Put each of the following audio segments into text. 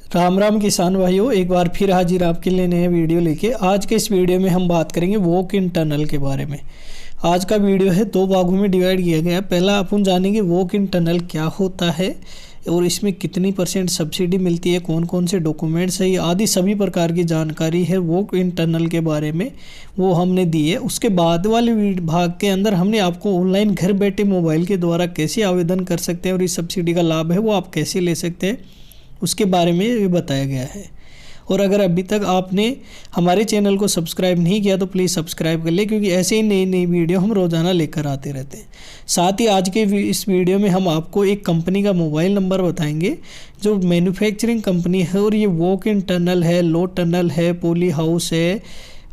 राम राम किसान भाइयों, एक बार फिर हाजिर आपके लिए नया वीडियो लेके। आज के इस वीडियो में हम बात करेंगे वॉक इन टनल के बारे में। आज का वीडियो है दो भागों में डिवाइड किया गया है। पहला अपन जानेंगे वॉक इन टनल क्या होता है और इसमें कितनी % सब्सिडी मिलती है, कौन कौन से डॉक्यूमेंट्स है, आदि सभी प्रकार की जानकारी है वॉक इन टनल के बारे में वो हमने दी है। उसके बाद वाले भाग के अंदर हमने आपको ऑनलाइन घर बैठे मोबाइल के द्वारा कैसे आवेदन कर सकते हैं और इस सब्सिडी का लाभ है वो आप कैसे ले सकते हैं उसके बारे में ये बताया गया है। और अगर अभी तक आपने हमारे चैनल को सब्सक्राइब नहीं किया तो प्लीज़ सब्सक्राइब कर ले, क्योंकि ऐसे ही नई नई वीडियो हम रोज़ाना लेकर आते रहते हैं। साथ ही आज के इस वीडियो में हम आपको एक कंपनी का मोबाइल नंबर बताएंगे जो मैन्युफैक्चरिंग कंपनी है, और ये वॉक इन टनल है, लो टनल है, पॉली हाउस है,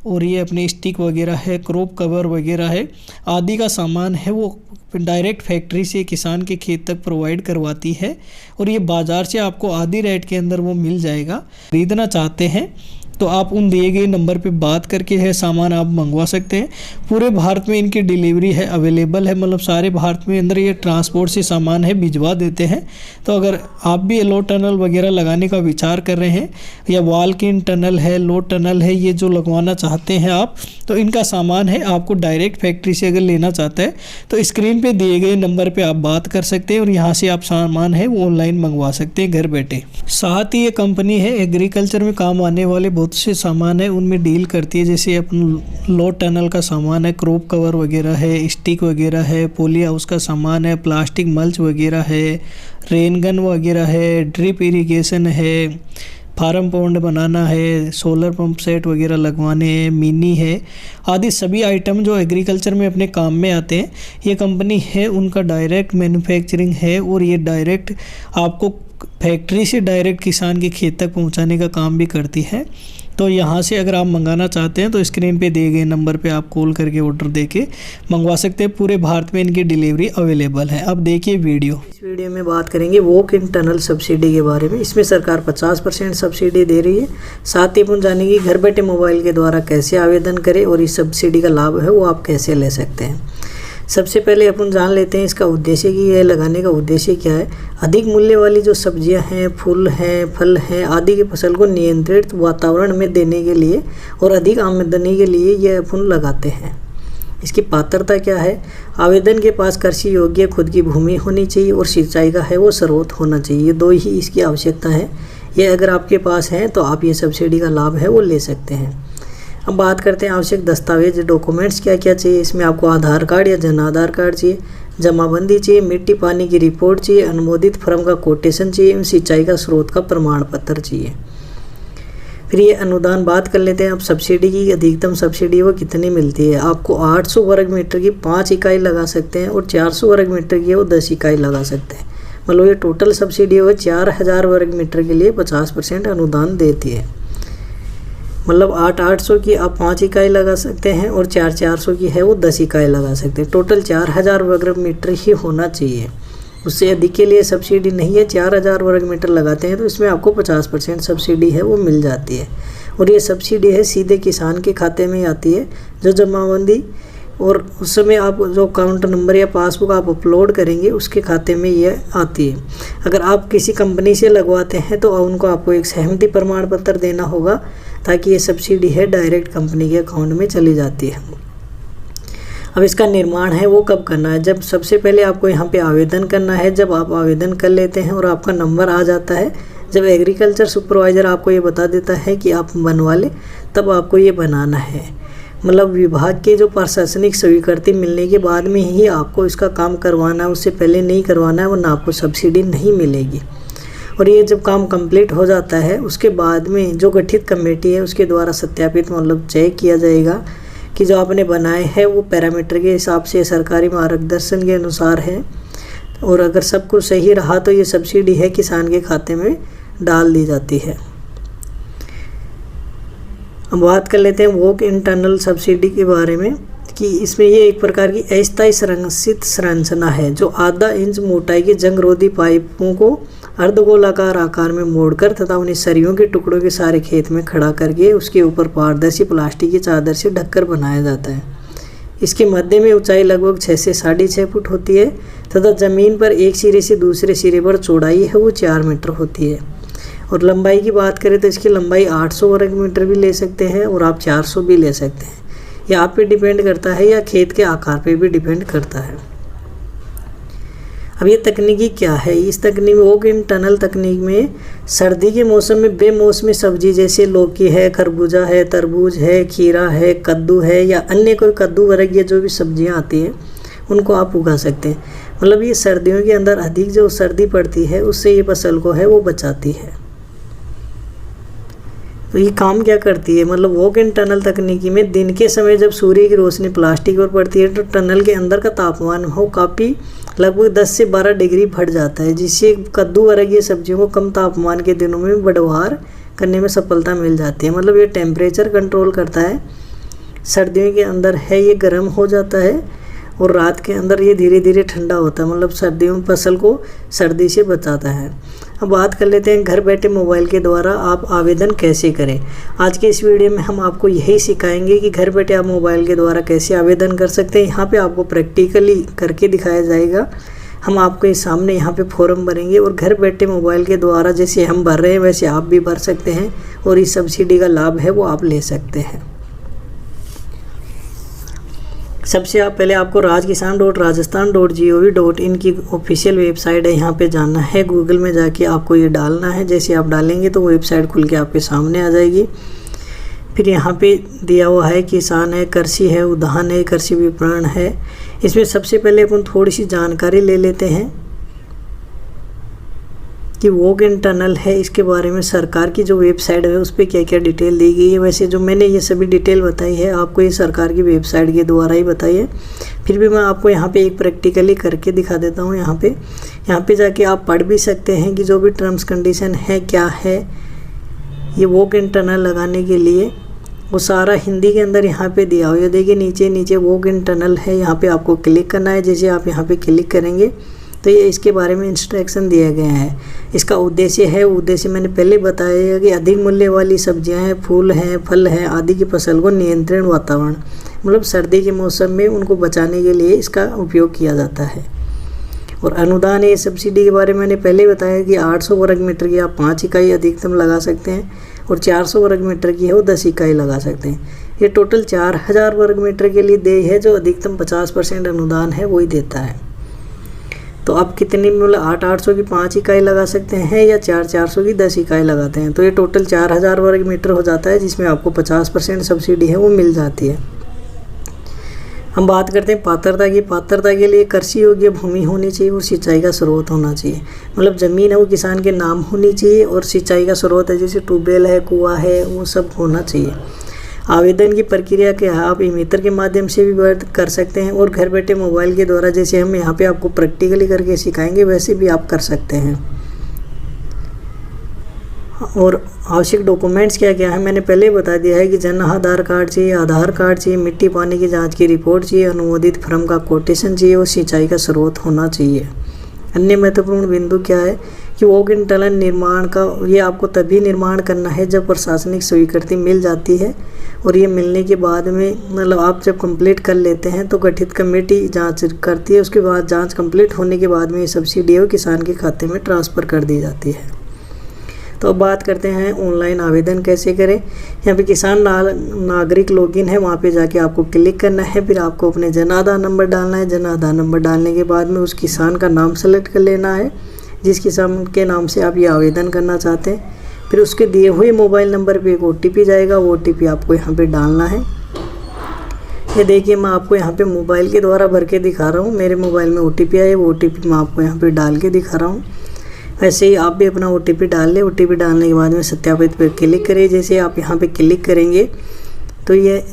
और ये अपने स्टिक वगैरह है, क्रॉप कवर वगैरह है, आदि का सामान है वो डायरेक्ट फैक्ट्री से किसान के खेत तक प्रोवाइड करवाती है। और ये बाज़ार से आपको आधी रेट के अंदर वो मिल जाएगा। खरीदना चाहते हैं तो आप उन दिए गए नंबर पे बात करके है सामान आप मंगवा सकते हैं। पूरे भारत में इनकी डिलीवरी है अवेलेबल है, मतलब सारे भारत में अंदर ये ट्रांसपोर्ट से सामान है भिजवा देते हैं। तो अगर आप भी लो टनल वगैरह लगाने का विचार कर रहे हैं या वॉक इन टनल है, लो टनल है, ये जो लगवाना चाहते हैं आप, तो इनका सामान है आपको डायरेक्ट फैक्ट्री से अगर लेना चाहता है तो स्क्रीन पर दिए गए नंबर पर आप बात कर सकते हैं और यहाँ से आप सामान है वो ऑनलाइन मंगवा सकते हैं घर बैठे। साथ ही ये कंपनी है एग्रीकल्चर में काम आने वाले बहुत से सामान है उनमें डील करती है। जैसे अपन लो टनल का सामान है, क्रॉप कवर वगैरह है, स्टिक वगैरह है, पॉली हाउस का सामान है, प्लास्टिक मल्च वगैरह है, रेन गन वगैरह है, ड्रिप इरिगेशन है, फार्म पॉन्ड बनाना है, सोलर पंप सेट वगैरह लगवाने हैं, मिनी है, आदि सभी आइटम जो एग्रीकल्चर में अपने काम में आते हैं। ये कंपनी है उनका डायरेक्ट मैन्युफैक्चरिंग है और ये डायरेक्ट आपको फैक्ट्री से डायरेक्ट किसान के खेत तक पहुंचाने का काम भी करती है। तो यहाँ से अगर आप मंगाना चाहते हैं तो स्क्रीन पे दिए गए नंबर पे आप कॉल करके ऑर्डर देके मंगवा सकते हैं। पूरे भारत में इनकी डिलीवरी अवेलेबल है। अब देखिए वीडियो। इस वीडियो में बात करेंगे वॉक इन टनल सब्सिडी के बारे में। इसमें सरकार 50% सब्सिडी दे रही है। साथ ही अपन जानेंगे घर बैठे मोबाइल के द्वारा कैसे आवेदन करें और इस सब्सिडी का लाभ है वो आप कैसे ले सकते हैं। सबसे पहले अपन जान लेते हैं इसका उद्देश्य कि यह लगाने का उद्देश्य क्या है। अधिक मूल्य वाली जो सब्जियां हैं, फूल हैं, फल हैं आदि की फसल को नियंत्रित वातावरण में देने के लिए और अधिक आमदनी के लिए यह अपन लगाते हैं। इसकी पात्रता क्या है? आवेदन के पास कृषि योग्य खुद की भूमि होनी चाहिए और सिंचाई का है वो स्रोत होना चाहिए। दो ही इसकी आवश्यकता है। यह अगर आपके पास है तो आप ये सब्सिडी का लाभ है वो ले सकते हैं। अब बात करते हैं आवश्यक दस्तावेज डॉक्यूमेंट्स क्या क्या चाहिए। इसमें आपको आधार कार्ड या जन आधार कार्ड चाहिए, जमाबंदी चाहिए, मिट्टी पानी की रिपोर्ट चाहिए, अनुमोदित फर्म का कोटेशन चाहिए, सिंचाई का स्रोत का प्रमाण पत्र चाहिए। फिर ये अनुदान बात कर लेते हैं। अब सब्सिडी की अधिकतम सब्सिडी वो कितनी मिलती है। आपको 800 वर्ग मीटर की 5 इकाई लगा सकते हैं और 400 वर्ग मीटर की वो 10 इकाई लगा सकते हैं। मतलब ये टोटल सब्सिडी वो 4000 वर्ग मीटर के लिए 50% अनुदान देती है। मतलब 800 की आप 5 इकाई लगा सकते हैं और 400 की है वो 10 इकाई लगा सकते हैं। टोटल 4000 वर्ग मीटर ही होना चाहिए, उससे अधिक के लिए सब्सिडी नहीं है। 4000 वर्ग मीटर लगाते हैं तो इसमें आपको 50% सब्सिडी है वो मिल जाती है। और ये सब्सिडी है सीधे किसान के खाते में आती है। जो जमाबंदी और उस समय आप जो अकाउंट नंबर या पासबुक आप अपलोड करेंगे उसके खाते में ये आती है। अगर आप किसी कंपनी से लगवाते हैं तो उनको आपको एक सहमति प्रमाण पत्र देना होगा ताकि ये सब्सिडी है डायरेक्ट कंपनी के अकाउंट में चली जाती है। अब इसका निर्माण है वो कब करना है। जब सबसे पहले आपको यहाँ पे आवेदन करना है। जब आप आवेदन कर लेते हैं और आपका नंबर आ जाता है, जब एग्रीकल्चर सुपरवाइज़र आपको ये बता देता है कि आप बनवा लें, तब आपको ये बनाना है। मतलब विभाग के जो प्रशासनिक स्वीकृति मिलने के बाद में ही आपको इसका काम करवाना है, उससे पहले नहीं करवाना है, वरना आपको सब्सिडी नहीं मिलेगी। और ये जब काम कंप्लीट हो जाता है उसके बाद में जो गठित कमेटी है उसके द्वारा सत्यापित मतलब चेक किया जाएगा कि जो आपने बनाए हैं वो पैरामीटर के हिसाब से सरकारी मार्गदर्शन के अनुसार है। और अगर सब कुछ सही रहा तो ये सब्सिडी है किसान के खाते में डाल दी जाती है। अब बात कर लेते हैं वॉक इन टनल सब्सिडी के बारे में कि इसमें ये एक प्रकार की अस्थायी संरक्षित संरचना है जो आधा इंच मोटाई की जंगरोधी पाइपों को अर्धगोलाकार आकार में मोड़कर तथा उन्हें सरियों के टुकड़ों के सारे खेत में खड़ा करके उसके ऊपर पारदर्शी प्लास्टिक की चादर से ढककर बनाया जाता है। इसके मध्य में ऊंचाई लगभग 6 से 6.5 फुट होती है तथा जमीन पर एक सिरे से दूसरे सिरे पर चौड़ाई है वो 4 मीटर होती है। और लंबाई की बात करें तो इसकी लंबाई 800 वर्ग मीटर भी ले सकते हैं और आप 400 भी ले सकते हैं। यह आप पे डिपेंड करता है या खेत के आकार पे भी डिपेंड करता है। अब ये तकनीकी क्या है, इस तकनीक में वॉक इन टनल तकनीक में सर्दी के मौसम में बेमौसमी सब्जी जैसे लौकी है, खरबूजा है, तरबूज है, खीरा है, कद्दू है या अन्य कोई कद्दू वर्गीय जो भी सब्जियां आती हैं उनको आप उगा सकते हैं। मतलब ये सर्दियों के अंदर अधिक जो सर्दी पड़ती है उससे ये फसल को है वो बचाती है। तो ये काम क्या करती है, मतलब वॉक इन टनल तकनीकी में दिन के समय जब सूर्य की रोशनी प्लास्टिक पर पड़ती है तो टनल के अंदर का तापमान हो काफ़ी लगभग 10 से 12 डिग्री बढ़ जाता है, जिससे कद्दू वर्गीय सब्जियों को कम तापमान के दिनों में बढ़वार करने में सफलता मिल जाती है। मतलब ये टेम्परेचर कंट्रोल करता है। सर्दियों के अंदर है ये गर्म हो जाता है और रात के अंदर ये धीरे धीरे ठंडा होता है, मतलब सर्दियों में फसल को सर्दी से बचाता है। अब बात कर लेते हैं घर बैठे मोबाइल के द्वारा आप आवेदन कैसे करें। आज के इस वीडियो में हम आपको यही सिखाएंगे कि घर बैठे आप मोबाइल के द्वारा कैसे आवेदन कर सकते हैं। यहाँ पे आपको प्रैक्टिकली करके दिखाया जाएगा। हम आपके सामने यहाँ पे फॉर्म भरेंगे और घर बैठे मोबाइल के द्वारा जैसे हम भर रहे हैं वैसे आप भी भर सकते हैं और इस सब्सिडी का लाभ है वो आप ले सकते हैं। सबसे पहले आपको rajkisan.rajasthan.gov.in की ऑफिशियल वेबसाइट है, यहाँ पे जाना है। गूगल में जाके आपको ये डालना है। जैसे आप डालेंगे तो वेबसाइट खुल के आपके सामने आ जाएगी। फिर यहाँ पे दिया हुआ है किसान है, कृषि है, उद्यान है, कृषि विपणन है। इसमें सबसे पहले अपन थोड़ी सी जानकारी ले लेते हैं कि वॉक इन टनल है इसके बारे में सरकार की जो वेबसाइट है उस पर क्या क्या डिटेल दी गई है। वैसे जो मैंने ये सभी डिटेल बताई है आपको ये सरकार की वेबसाइट के द्वारा ही बताई है। फिर भी मैं आपको यहाँ पे एक प्रैक्टिकली करके दिखा देता हूँ। यहाँ पे जाके आप पढ़ भी सकते हैं कि जो भी टर्म्स कंडीशन है क्या है ये वॉक इन टनल लगाने के लिए, वो सारा हिंदी के अंदर यहाँ पे दिया हुआ है। देखिए नीचे वॉक इन टनल है, यहाँ पे आपको क्लिक करना है। जैसे आप यहाँ पे क्लिक करेंगे तो ये इसके बारे में इंस्ट्रक्शन दिए गए हैं। इसका उद्देश्य मैंने पहले बताया है कि अधिक मूल्य वाली सब्जियां हैं, फूल हैं, फल हैं आदि की फसल को नियंत्रण वातावरण मतलब सर्दी के मौसम में उनको बचाने के लिए इसका उपयोग किया जाता है। और अनुदान ये सब्सिडी के बारे में मैंने पहले बताया कि 800 वर्ग मीटर की आप 5 इकाई अधिकतम लगा सकते हैं और 400 वर्ग मीटर की है वो 10 इकाई लगा सकते हैं। ये टोटल 4000 वर्ग मीटर के लिए देय है, जो अधिकतम 50% अनुदान है वही देता है। तो आप कितनी मतलब 800 की 5 इकाई लगा सकते हैं या 400 की 10 इकाई लगाते हैं तो ये टोटल 4000 वर्ग मीटर हो जाता है, जिसमें आपको 50% सब्सिडी है वो मिल जाती है। हम बात करते हैं पात्रता के लिए कृषि योग्य भूमि होनी चाहिए और सिंचाई का स्रोत होना चाहिए। मतलब ज़मीन है वो किसान के नाम होनी चाहिए और सिंचाई का स्रोत है जैसे ट्यूबवेल है, कुआं है, वो सब होना चाहिए। आवेदन की प्रक्रिया क्या है, आप ई-मित्र के माध्यम से भी कर सकते हैं और घर बैठे मोबाइल के द्वारा जैसे हम यहाँ पे आपको प्रैक्टिकली करके सिखाएंगे वैसे भी आप कर सकते हैं। और आवश्यक डॉक्यूमेंट्स क्या क्या है मैंने पहले बता दिया है कि जन आधार कार्ड चाहिए, आधार कार्ड चाहिए, मिट्टी पानी की जांच की रिपोर्ट चाहिए, अनुमोदित फर्म का कोटेशन चाहिए और सिंचाई का स्रोत होना चाहिए। अन्य महत्वपूर्ण बिंदु क्या है कि वॉक इन टनल निर्माण का ये आपको तभी निर्माण करना है जब प्रशासनिक स्वीकृति मिल जाती है और ये मिलने के बाद में मतलब आप जब कंप्लीट कर लेते हैं तो गठित कमेटी जांच करती है। उसके बाद जांच कंप्लीट होने के बाद में ये सब्सिडी है किसान के खाते में ट्रांसफ़र कर दी जाती है। तो अब बात करते हैं ऑनलाइन आवेदन कैसे करें। यहाँ पे किसान नागरिक लॉगिन है, वहाँ पे जाके आपको क्लिक करना है। फिर आपको अपने जन आधार नंबर डालना है। जन आधार नंबर डालने के बाद में उस किसान का नाम सेलेक्ट कर लेना है जिस किसान के नाम से आप ये आवेदन करना चाहते हैं। फिर उसके दिए हुए मोबाइल नंबर पे एक OTP जाएगा, वो OTP आपको यहाँ पे डालना है। ये देखिए मैं आपको यहाँ पे मोबाइल के द्वारा भर के दिखा रहा हूँ। मेरे मोबाइल में OTP आए, वो OTP मैं आपको यहाँ पे डाल के दिखा रहा हूँ। वैसे ही आप भी अपना OTP डाल लें। OTP डालने के बाद में सत्यापित पर क्लिक करें। जैसे आप यहाँ पे क्लिक करेंगे तो ये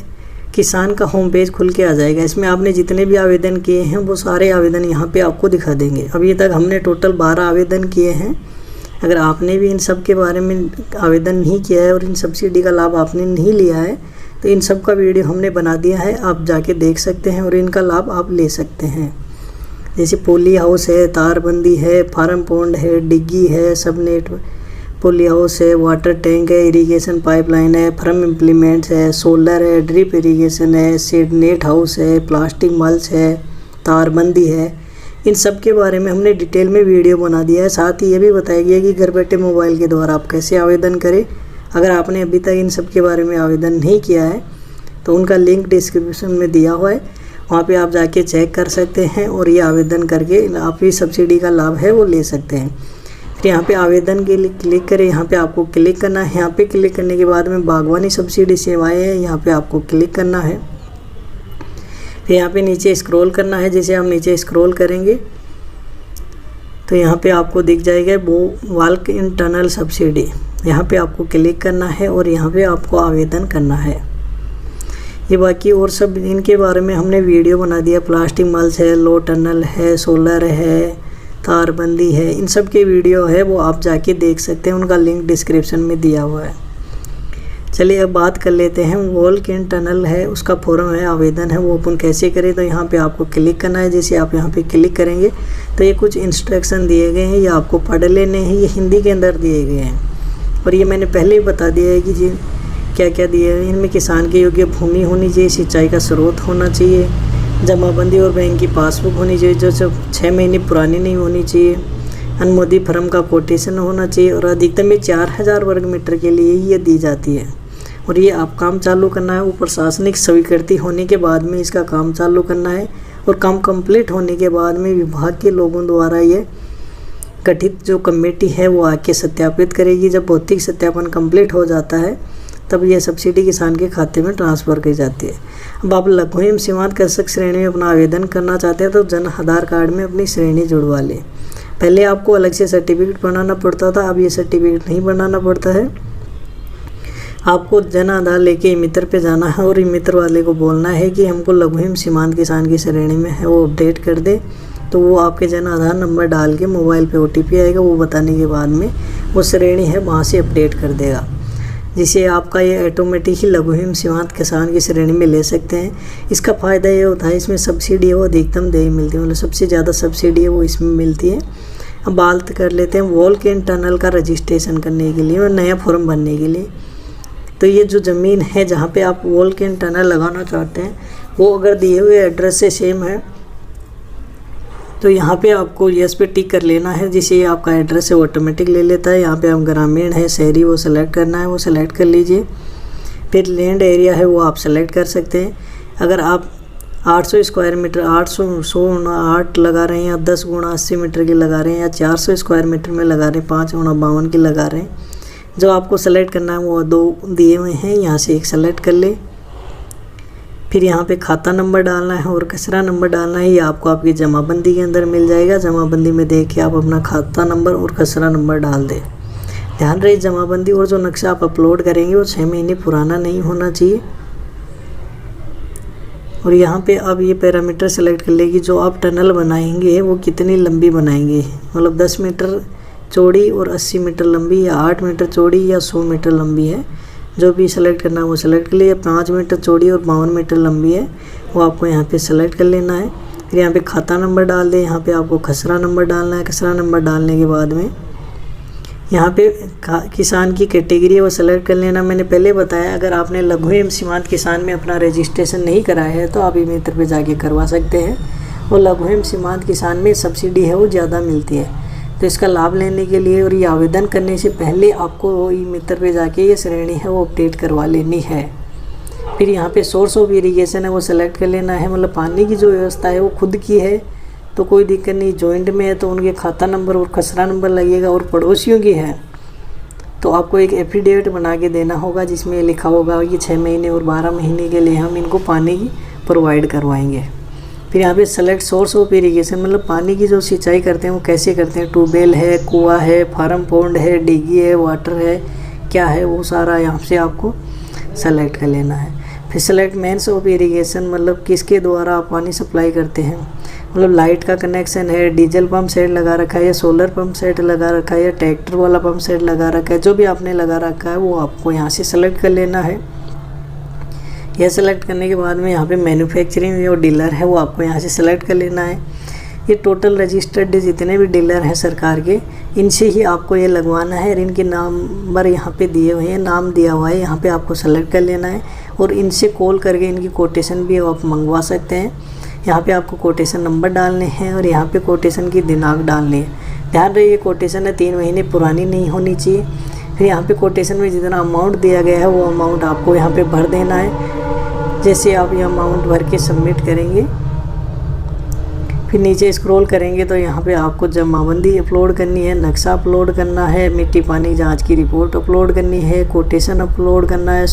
किसान का होम पेज खुल के आ जाएगा। इसमें आपने जितने भी आवेदन किए हैं वो सारे आवेदन यहाँ पे आपको दिखा देंगे। अभी तक हमने टोटल 12 आवेदन किए हैं। अगर आपने भी इन सब के बारे में आवेदन नहीं किया है और इन सब्सिडी का लाभ आपने नहीं लिया है तो इन सब का वीडियो हमने बना दिया है, आप जाके देख सकते हैं और इनका लाभ आप ले सकते हैं। जैसे पोली हाउस है, तारबंदी है, फार्म पॉन्ड है, डिग्गी है, सबनेट पोली हाउस है, वाटर टैंक है, इरिगेशन पाइपलाइन है, फार्म इम्प्लीमेंट्स है, सोलर है, ड्रिप इरिगेशन है, सीड नेट हाउस है, प्लास्टिक मल्च है, तारबंदी है, इन सब के बारे में हमने डिटेल में वीडियो बना दिया है। साथ ही ये भी बताया गया कि घर बैठे मोबाइल के द्वारा आप कैसे आवेदन करें। अगर आपने अभी तक इन सब के बारे में आवेदन नहीं किया है तो उनका लिंक डिस्क्रिप्शन में दिया हुआ है, वहाँ पे आप जाके चेक कर सकते हैं और ये आवेदन करके आप भी सब्सिडी का लाभ है वो ले सकते हैं। फिर यहाँ पे आवेदन के लिए क्लिक करें, यहाँ पे आपको क्लिक करना है। यहाँ पे क्लिक करने के बाद में बागवानी सब्सिडी सेवाएं हैं, यहाँ पे आपको क्लिक करना है। फिर यहाँ पे नीचे स्क्रॉल करना है। जैसे आप नीचे स्क्रॉल करेंगे तो यहाँ पे आपको दिख जाएगा वो वॉक इन टनल सब्सिडी, यहाँ पे आपको क्लिक करना है और यहाँ पे आपको आवेदन करना है। ये बाकी और सब इनके बारे में हमने वीडियो बना दिया। प्लास्टिक मल्च है, लो टनल है, सोलर है, तारबंदी है, इन सब के वीडियो है वो आप जाके देख सकते हैं, उनका लिंक डिस्क्रिप्शन में दिया हुआ है। चलिए अब बात कर लेते हैं वॉक इन टनल है उसका फॉर्म है, आवेदन है वो अपन कैसे करें। तो यहाँ पे आपको क्लिक करना है। जैसे आप यहाँ पे क्लिक करेंगे तो ये कुछ इंस्ट्रक्शन दिए गए हैं, ये आपको पढ़ लेने हैं। ये हिंदी के अंदर दिए गए हैं और ये मैंने पहले ही बता दिया है कि जी क्या क्या दिए हैं। इनमें किसान के योग्य भूमि होनी चाहिए, सिंचाई का स्रोत होना चाहिए, जमाबंदी और बैंक की पासबुक होनी चाहिए जो 6 महीने पुरानी नहीं होनी चाहिए, अनुमोदित फर्म का कोटेशन होना चाहिए और अधिकतम 4000 वर्ग मीटर के लिए ये दी जाती है। और ये आप काम चालू करना है, वो प्रशासनिक स्वीकृति होने के बाद में इसका काम चालू करना है और काम कंप्लीट होने के बाद में विभाग के लोगों द्वारा ये गठित जो कमेटी है वो आके सत्यापित करेगी। जब भौतिक सत्यापन कंप्लीट हो जाता है तब यह सब्सिडी किसान के खाते में ट्रांसफ़र की जाती है। अब आप लघु एवं सीमांत कृषक श्रेणी में अपना आवेदन करना चाहते हैं तो जन आधार कार्ड में अपनी श्रेणी जुड़वा लें। पहले आपको अलग से सर्टिफिकेट बनाना पड़ता था, अब ये सर्टिफिकेट नहीं बनाना पड़ता है। आपको जन आधार लेके मित्र पे जाना है और मित्र वाले को बोलना है कि हमको लघु एवं सीमांत किसान की श्रेणी में है वो अपडेट कर दे। तो वो आपके जन आधार नंबर डाल के मोबाइल पे OTP आएगा, वो बताने के बाद में वो श्रेणी है वहाँ से अपडेट कर देगा, जिससे आपका ये ऑटोमेटिक ही लघु एवं सीमांत किसान की श्रेणी में ले सकते हैं। इसका फ़ायदा ये होता है इसमें सब्सिडी है वो अधिकतम देय मिलती है, मतलब सबसे ज़्यादा सब्सिडी है वो इसमें मिलती है। अब बात कर लेते हैं वॉक इन टनल का रजिस्ट्रेशन करने के लिए और नया फॉर्म भरने के लिए। तो ये जो ज़मीन है जहाँ पे आप वॉक इन टनल लगाना चाहते हैं वो अगर दिए हुए एड्रेस से सेम है तो यहाँ पे आपको यस पे टिक कर लेना है, जिससे ये आपका एड्रेस है ऑटोमेटिक ले लेता है। यहाँ पे हम ग्रामीण है, शहरी वो सेलेक्ट करना है, वो सेलेक्ट कर लीजिए। फिर लैंड एरिया है वो आप सेलेक्ट कर सकते हैं। अगर आप 800 स्क्वायर मीटर 8 लगा रहे हैं या 10 × 80 मीटर की लगा रहे हैं या 400 स्क्वायर मीटर में लगा रहे हैं, 5 × 52 की लगा रहे हैं, जो आपको सेलेक्ट करना है वो 2 दिए हुए हैं, यहाँ से एक सेलेक्ट कर ले। फिर यहाँ पे खाता नंबर डालना है और खसरा नंबर डालना है, ये आपको आपकी जमाबंदी के अंदर मिल जाएगा। जमाबंदी में देख के आप अपना खाता नंबर और खसरा नंबर डाल दें। ध्यान रहे जमाबंदी और जो नक्शा आप अपलोड करेंगे वो 6 महीने पुराना नहीं होना चाहिए। और यहाँ पे अब ये पैरामीटर सेलेक्ट कर लेगी जो आप टनल बनाएंगे वो कितनी लंबी बनाएंगे, मतलब 10 मीटर चौड़ी और 80 मीटर लंबी या 8 मीटर चौड़ी या 100 मीटर लंबी है। जो भी सेलेक्ट करना है वो सेलेक्ट कर लिए। 5 मीटर चौड़ी और 52 मीटर लंबी है वो आपको यहाँ पे सेलेक्ट कर लेना है। फिर यहाँ पे खाता नंबर डाल दें, यहाँ पे आपको खसरा नंबर डालना है। खसरा नंबर डालने के बाद में यहाँ पे किसान की कैटेगरी है वो सेलेक्ट कर लेना। मैंने पहले बताया अगर आपने लघु एवं सीमांत किसान में अपना रजिस्ट्रेशन नहीं कराया है तो आप ई मित्र पे जाके करवा सकते हैं। और लघु एवं सीमांत किसान में सब्सिडी है वो ज़्यादा मिलती है। तो इसका लाभ लेने के लिए और ये आवेदन करने से पहले आपको ई मित्र पे जाके ये श्रेणी है वो अपडेट करवा लेनी है। फिर यहाँ पे सोर्स ऑफ इरिगेशन है वो सेलेक्ट कर लेना है, मतलब पानी की जो व्यवस्था है वो खुद की है तो कोई दिक्कत नहीं। जॉइंट में है तो उनके खाता नंबर और खसरा नंबर लगेगा। और पड़ोसियों की है तो आपको एक एफिडेविट बना के देना होगा जिसमें लिखा होगा कि 6 महीने और 12 महीने के लिए हम इनको पानी की प्रोवाइड करवाएंगे। फिर यहाँ पे सेलेक्ट सोर्स ऑफ इरिगेशन, मतलब पानी की जो सिंचाई करते हैं वो कैसे करते हैं, ट्यूबवेल है, कुआं है, फार्म पॉन्ड है, डिगी है, वाटर है, क्या है वो सारा यहाँ से आपको सेलेक्ट कर लेना है। फिर सेलेक्ट मेंस ऑफ इरिगेशन, मतलब किसके द्वारा आप पानी सप्लाई करते हैं, मतलब लाइट का कनेक्शन है, डीजल पंप सेट लगा रखा है या सोलर पंप सेट लगा रखा है या ट्रैक्टर वाला पंप सेट लगा रखा है, जो भी आपने लगा रखा है वो आपको यहाँ से सेलेक्ट कर लेना है। यह सेलेक्ट करने के बाद में यहाँ पे मैन्युफैक्चरिंग और डीलर है वो आपको यहाँ से सेलेक्ट कर लेना है। ये टोटल रजिस्टर्ड जितने भी डीलर हैं सरकार के, इनसे ही आपको ये लगवाना है और इनके नंबर यहाँ पे दिए हुए हैं, नाम दिया हुआ है, यहाँ पे आपको सेलेक्ट कर लेना है और इनसे कॉल करके इनकी कोटेशन भी आप मंगवा सकते हैं। यहाँ पे आपको कोटेशन नंबर डालने हैं और यहाँ पे कोटेशन की दिनांक डालनी है। ध्यान रहे ये कोटेशन है 3 महीने पुरानी नहीं होनी चाहिए। फिर यहाँ पे कोटेशन में जितना अमाउंट दिया गया है वो अमाउंट आपको यहाँ पे भर देना है। जैसे आप ये अमाउंट भर के सबमिट करेंगे, फिर नीचे स्क्रॉल करेंगे तो यहाँ पे आपको जमाबंदी अपलोड करनी है, नक्शा अपलोड करना है, मिट्टी पानी जांच की रिपोर्ट अपलोड करनी है, कोटेशन अपलोड करना है,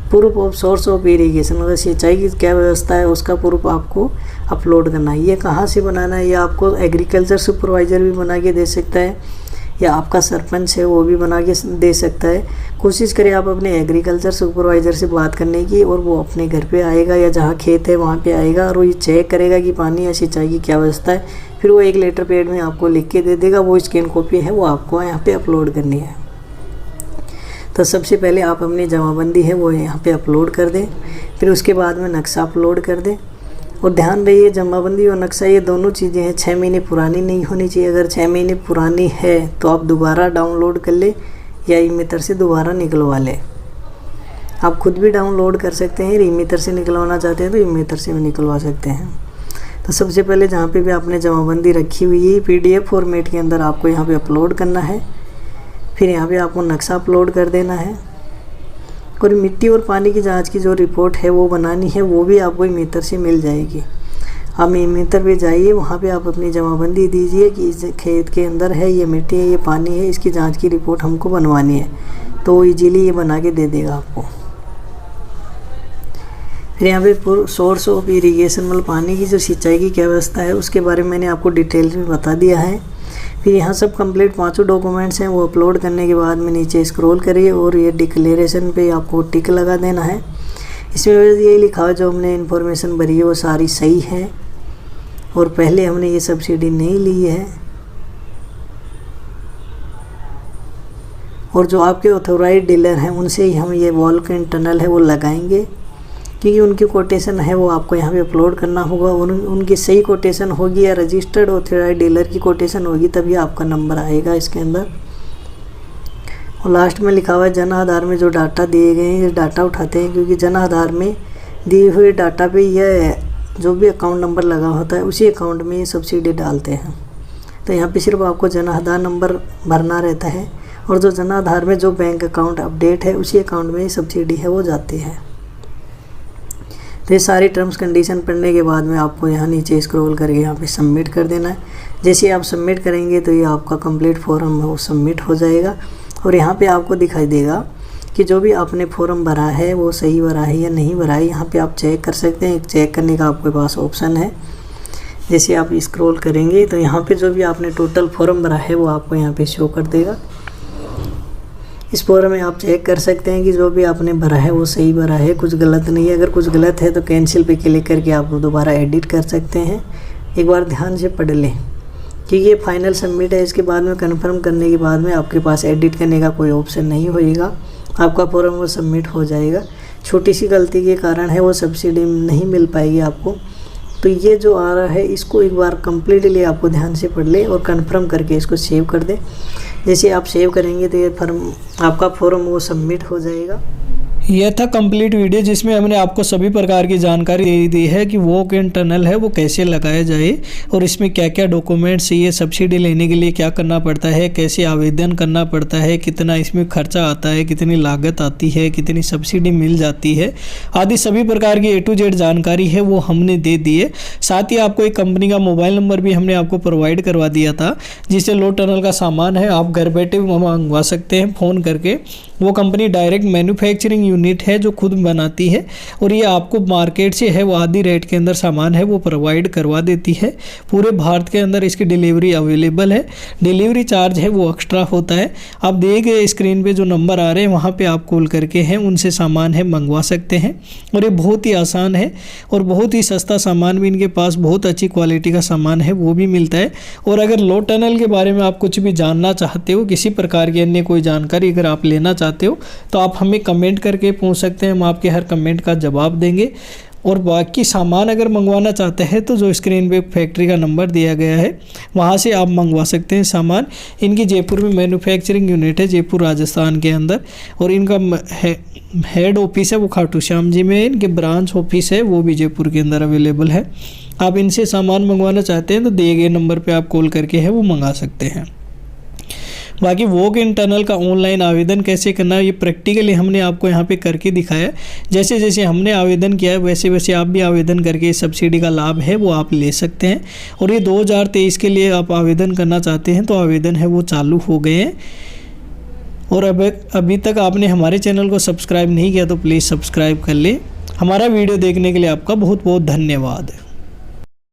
proof of source of irrigation मतलब सिंचाई की क्या व्यवस्था है उसका प्रूफ आपको अपलोड करना है। ये कहाँ से बनाना है, ये आपको एग्रीकल्चर सुपरवाइज़र भी बना के दे सकता है या आपका सरपंच है वो भी बना के दे सकता है। कोशिश करें आप अपने एग्रीकल्चर सुपरवाइज़र से बात करने की, और वो अपने घर पे आएगा या जहाँ खेत है वहाँ पे आएगा और वो ये चेक करेगा कि पानी या सिंचाई की क्या व्यवस्था है। फिर वो एक लेटर पैड में आपको लिख के दे देगा, वो स्कैन कॉपी है वो आपको यहाँ पे अपलोड करनी है। तो सबसे पहले आप अपनी जमाबंदी है वो यहाँ पे अपलोड कर दें, फिर उसके बाद में नक्शा अपलोड कर दें। और ध्यान रहिए जमाबंदी और नक्शा ये दोनों चीज़ें हैं 6 महीने पुरानी नहीं होनी चाहिए। अगर 6 महीने पुरानी है तो आप दोबारा डाउनलोड कर ले या ई-मित्र से दोबारा निकलवा लें। आप खुद भी डाउनलोड कर सकते हैं, ई-मित्र से निकलवाना चाहते हैं तो ई-मित्र से भी निकलवा सकते हैं। तो सबसे पहले जहाँ पे भी आपने जमाबंदी रखी हुई है PDF फॉर्मेट के अंदर आपको यहाँ पे अपलोड करना है। फिर यहाँ पे आपको नक्शा अपलोड कर देना है और मिट्टी और पानी की जांच की जो रिपोर्ट है वो बनानी है, वो भी आपको ई-मित्र से मिल जाएगी। आप ई-मित्र पे जाइए, वहाँ पे आप अपनी जमाबंदी दीजिए कि इस खेत के अंदर है, ये मिट्टी है, ये पानी है, इसकी जांच की रिपोर्ट हमको बनवानी है, तो वो ईजीली ये बना के दे देगा आपको। फिर यहाँ पे सोर्स ऑफ इरीगेशन मतलब पानी की जो सिंचाई की क्या व्यवस्था है उसके बारे में मैंने आपको डिटेल्स में बता दिया है। फिर यहाँ सब कंप्लीट 5 डॉक्यूमेंट्स हैं वो अपलोड करने के बाद में नीचे स्क्रॉल करिए और ये डिक्लेरेशन पे आपको टिक लगा देना है। इसमें ये लिखा हुआ जो हमने इन्फॉर्मेशन भरी है वो सारी सही है और पहले हमने ये सब्सिडी नहीं ली है। और जो आपके ऑथोराइज डीलर हैं उनसे ही हम ये वॉल के टनल है वो लगाएंगे, क्योंकि उनकी कोटेशन है वो आपको यहाँ पे अपलोड करना होगा। उनकी सही कोटेशन होगी या रजिस्टर्ड ऑथराइज डीलर की कोटेशन होगी तभी आपका नंबर आएगा इसके अंदर। और लास्ट में लिखा हुआ है जन आधार में जो डाटा दिए गए हैं ये डाटा उठाते हैं, क्योंकि जन आधार में दिए हुए डाटा पे यह जो भी अकाउंट नंबर लगा होता है उसी अकाउंट में ये सब्सिडी डालते हैं। तो यहाँ पे सिर्फ आपको जन आधार नंबर भरना रहता है और जो जन आधार में जो बैंक अकाउंट अपडेट है उसी अकाउंट में ये सब्सिडी है वो जाती है। तो ये सारी टर्म्स कंडीशन पढ़ने के बाद में आपको यहाँ नीचे स्क्रॉल करके यहाँ पे सबमिट कर देना है। जैसे आप सबमिट करेंगे तो ये आपका कंप्लीट फॉर्म है वो सबमिट हो जाएगा और यहाँ पे आपको दिखाई देगा कि जो भी आपने फॉर्म भरा है वो सही भरा है या नहीं भरा है। यहाँ पे आप चेक कर सकते हैं, चेक करने का आपके पास ऑप्शन है। जैसे आप स्क्रॉल करेंगे तो यहाँ पे जो भी आपने टोटल फॉर्म भरा है वो आपको यहाँ पे शो कर देगा। इस फॉर्म में आप चेक कर सकते हैं कि जो भी आपने भरा है वो सही भरा है, कुछ गलत नहीं है। अगर कुछ गलत है तो कैंसिल पे क्लिक करके आप दोबारा एडिट कर सकते हैं। एक बार ध्यान से पढ़ लें कि ये फाइनल सबमिट है। इसके बाद में कन्फर्म करने के बाद में आपके पास एडिट करने का कोई ऑप्शन नहीं होएगा, आपका फॉर्म वो सबमिट हो जाएगा। छोटी सी गलती के कारण है वो सब्सिडी नहीं मिल पाएगी आपको। तो ये जो आ रहा है इसको एक बार कम्प्लीटली आपको ध्यान से पढ़ लें और कंफर्म करके इसको सेव कर दें। जैसे आप सेव करेंगे तो ये फॉर्म आपका फॉर्म वो सबमिट हो जाएगा। यह था कंप्लीट वीडियो जिसमें हमने आपको सभी प्रकार की जानकारी दे दी है कि वॉक इन टनल है वो कैसे लगाया जाए और इसमें क्या क्या डॉक्यूमेंट्स चाहिए, सब्सिडी लेने के लिए क्या करना पड़ता है, कैसे आवेदन करना पड़ता है, कितना इसमें खर्चा आता है, कितनी लागत आती है, कितनी सब्सिडी मिल जाती है, आदि सभी प्रकार की A to Z जानकारी है वो हमने दे दी है। साथ ही आपको एक कंपनी का मोबाइल नंबर भी हमने आपको प्रोवाइड करवा दिया था जिससे लो टनल का सामान है आप घर बैठे मंगवा सकते हैं फ़ोन करके। वो कंपनी डायरेक्ट मैन्युफैक्चरिंग यूनिट है जो खुद बनाती है और ये आपको मार्केट से है वो आधी रेट के अंदर सामान है वो प्रोवाइड करवा देती है। पूरे भारत के अंदर इसकी डिलीवरी अवेलेबल है। डिलीवरी चार्ज है वो एक्स्ट्रा होता है। आप दिए गए स्क्रीन पे जो नंबर आ रहे हैं वहाँ पे आप कॉल करके हैं उनसे सामान है मंगवा सकते हैं और ये बहुत ही आसान है और बहुत ही सस्ता सामान भी इनके पास बहुत अच्छी क्वालिटी का सामान है वो भी मिलता है। और अगर लो टनल के बारे में आप कुछ भी जानना चाहते हो, किसी प्रकार की अन्य कोई जानकारी अगर आप लेना चाहते हो तो आप हमें कमेंट करके पूछ सकते हैं, हम आपके हर कमेंट का जवाब देंगे। और बाकी सामान अगर मंगवाना चाहते हैं तो जो स्क्रीन पे फैक्ट्री का नंबर दिया गया है वहाँ से आप मंगवा सकते हैं सामान। इनकी जयपुर में मैन्युफैक्चरिंग यूनिट है, जयपुर राजस्थान के अंदर, और इनका हेड ऑफिस है वो खाटू श्याम जी में, इनके ब्रांच ऑफिस है वो भी जयपुर के अंदर अवेलेबल है। आप इनसे सामान मंगवाना चाहते हैं तो दिए गए नंबर पे आप कॉल करके है वो मंगा सकते हैं। बाकी वॉक इन टनल का ऑनलाइन आवेदन कैसे करना है ये प्रैक्टिकली हमने आपको यहाँ पे करके दिखाया। जैसे जैसे हमने आवेदन किया है वैसे वैसे आप भी आवेदन करके सब्सिडी का लाभ है वो आप ले सकते हैं। और ये 2023 के लिए आप आवेदन करना चाहते हैं तो आवेदन है वो चालू हो गए हैं। और अभी तक आपने हमारे चैनल को सब्सक्राइब नहीं किया तो प्लीज़ सब्सक्राइब कर ले। हमारा वीडियो देखने के लिए आपका बहुत बहुत धन्यवाद।